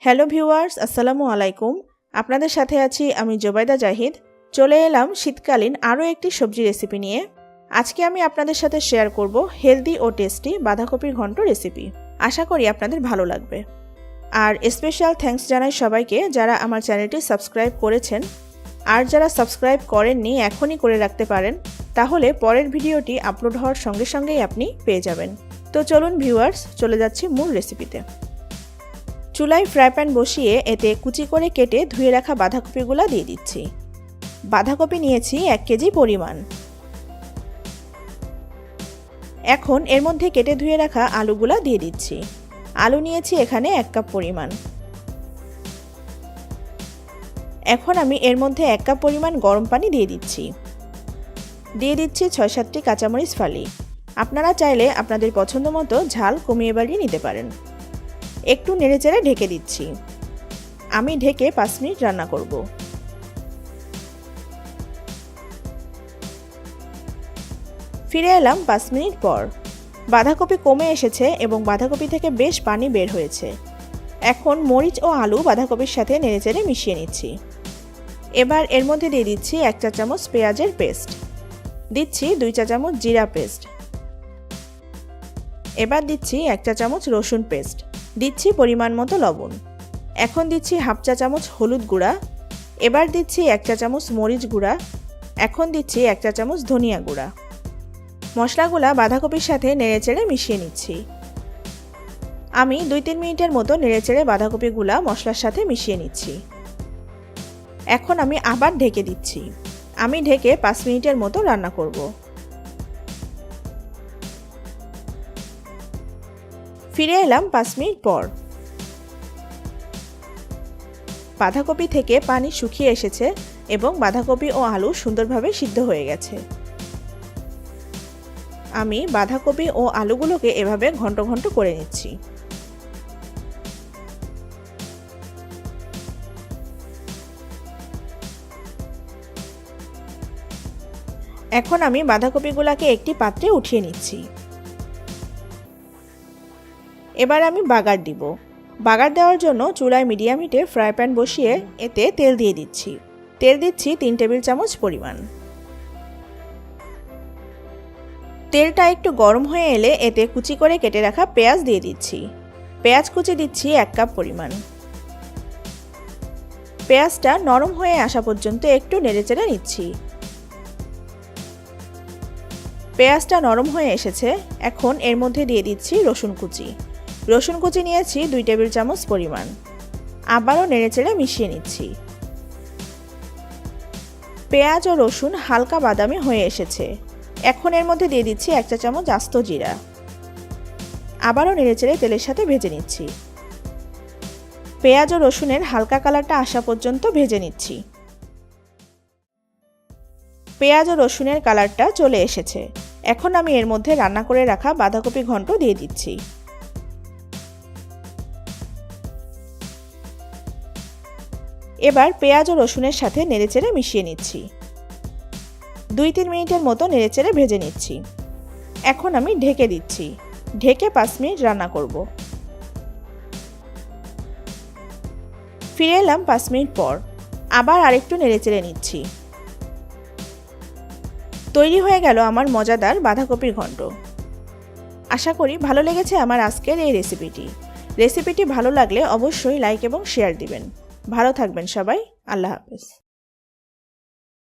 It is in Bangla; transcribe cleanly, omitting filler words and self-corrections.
হ্যালো ভিউয়ার্স, আসসালামু আলাইকুম। আপনাদের সাথে আছি আমি জোবাইদা জাহিদ। চলে এলাম শীতকালীন আরও একটি সবজি রেসিপি নিয়ে। আজকে আমি আপনাদের সাথে শেয়ার করব হেলদি ও টেস্টি বাঁধাকপির ঘন্ট রেসিপি। আশা করি আপনাদের ভালো লাগবে। আর স্পেশাল থ্যাঙ্কস জানাই সবাইকে যারা আমার চ্যানেলটি সাবস্ক্রাইব করেছেন। আর যারা সাবস্ক্রাইব করেননি এখনই করে রাখতে পারেন, তাহলে পরের ভিডিওটি আপলোড হওয়ার সঙ্গে সঙ্গেই আপনি পেয়ে যাবেন। তো চলুন ভিউয়ার্স, চলে যাচ্ছি মূল রেসিপিতে। চুলায় ফ্রাই প্যান বসিয়ে এতে কুচি করে কেটে ধুয়ে রাখা বাঁধাকপিগুলো দিয়ে দিচ্ছি। বাঁধাকপি নিয়েছি 1 কেজি পরিমাণ। এখন এর মধ্যে কেটে ধুয়ে রাখা আলুগুলা দিয়ে দিচ্ছি। আলু নিয়েছি এখানে 1 কাপ পরিমাণ। এখন আমি এর মধ্যে 1 কাপ পরিমাণ গরম পানি দিয়ে দিচ্ছি। দিয়ে দিচ্ছি 6-7টি কাঁচামরিচ ফালি। আপনারা চাইলে আপনাদের পছন্দ মতো ঝাল কমিয়ে বাড়িয়ে নিতে পারেন। একটু নেড়েচেড়ে ঢেকে দিচ্ছি। আমি ঢেকে 5 মিনিট রান্না করব। ফিরে এলাম 5 মিনিট পর। বাঁধাকপি কমে এসেছে এবং বাঁধাকপি থেকে বেশ পানি বের হয়েছে। এখন মরিচ ও আলু বাঁধাকপির সাথে নেড়েচেড়ে মিশিয়ে নিচ্ছি। এবার এর মধ্যে দিয়ে দিচ্ছি 1 চা চামচ পেঁয়াজের পেস্ট, দিচ্ছি 2 চা চামচ জিরা পেস্ট, এবার দিচ্ছি 1 চা চামচ রসুন পেস্ট, দিচ্ছি পরিমাণ মতো লবণ। এখন দিচ্ছি 1/2 চা চামচ হলুদ গুঁড়া, এবার দিচ্ছি 1 চা চামচ মরিচ গুঁড়া, এখন দিচ্ছি 1 চা চামচ ধনিয়া গুঁড়া। মশলাগুলা বাঁধাকপির সাথে নেড়েচেড়ে মিশিয়ে নিচ্ছি। আমি 2-3 মিনিটের মতো নেড়েচেড়ে বাঁধাকপিগুলা মশলার সাথে মিশিয়ে নিচ্ছি। এখন আমি আবার ঢেকে দিচ্ছি। আমি ঢেকে 5 মিনিটের মতো রান্না করব। ফিরে এলাম 5 মিনিট পর। বাঁধাকপি থেকে পানি শুকিয়ে এসেছে এবং বাঁধাকপি ও আলু সুন্দরভাবে সিদ্ধ হয়ে গেছে। আমি বাঁধাকপি ও আলুগুলোকে এভাবে ঘন্ট ঘন্ট করে নিচ্ছি। এখন আমি বাঁধাকপিগুলোকে একটি পাত্রে উঠিয়ে নিচ্ছি। এবার আমি বাগার দিব। বাগার দেওয়ার জন্য চুলায় মিডিয়াম হিটে ফ্রাই প্যান বসিয়ে এতে তেল দিয়ে দিচ্ছি। তেল দিচ্ছি 3 টেবিল চামচ পরিমাণ। তেলটা একটু গরম হয়ে এলে এতে কুচি করে কেটে রাখা পেঁয়াজ দিয়ে দিচ্ছি। পেঁয়াজ কুচি দিচ্ছি 1 কাপ পরিমাণ। পেঁয়াজটা নরম হয়ে আসা পর্যন্ত একটু নেড়েচেড়ে নিচ্ছি। পেঁয়াজটা নরম হয়ে এসেছে। এখন এর মধ্যে দিয়ে দিচ্ছি রসুন কুচি। রসুন কুচি নিয়েছি 2 টেবিল চামচ পরিমাণ। আবারও নেড়েচেড়ে মিশিয়ে নিচ্ছি। পেঁয়াজ ও রসুন হালকা বাদামি হয়ে এসেছে। এখন এর মধ্যে দিয়ে দিচ্ছি 1 চা চামচ আস্ত জিরা। আবারও নেড়েচেড়ে তেলের সাথে ভেজে নিচ্ছি। পেঁয়াজ ও রসুনের হালকা কালারটা আসা পর্যন্ত ভেজে নিচ্ছি। পেঁয়াজ ও রসুনের কালারটা চলে এসেছে। এখন আমি এর মধ্যে রান্না করে রাখা বাঁধাকপি ঘন্ট দিয়ে দিচ্ছি। এবার পেঁয়াজ ও রসুনের সাথে নেড়েচেড়ে মিশিয়ে নিচ্ছি। 2-3 মিনিটের মতো নেড়েচেড়ে ভেজে নিচ্ছি। এখন আমি ঢেকে দিচ্ছি। ঢেকে 5 মিনিট রান্না করব। ফিরে এলাম 5 মিনিট পর। আবার আরেকটু নেড়েচেড়ে নিচ্ছি। তৈরি হয়ে গেল আমার মজাদার বাঁধাকপির ঘন্ট। আশা করি ভালো লেগেছে আমার আজকের এই রেসিপিটি ভালো লাগলে অবশ্যই লাইক এবং শেয়ার দিবেন। ভালো থাকবেন সবাই। আল্লাহ হাফেজ।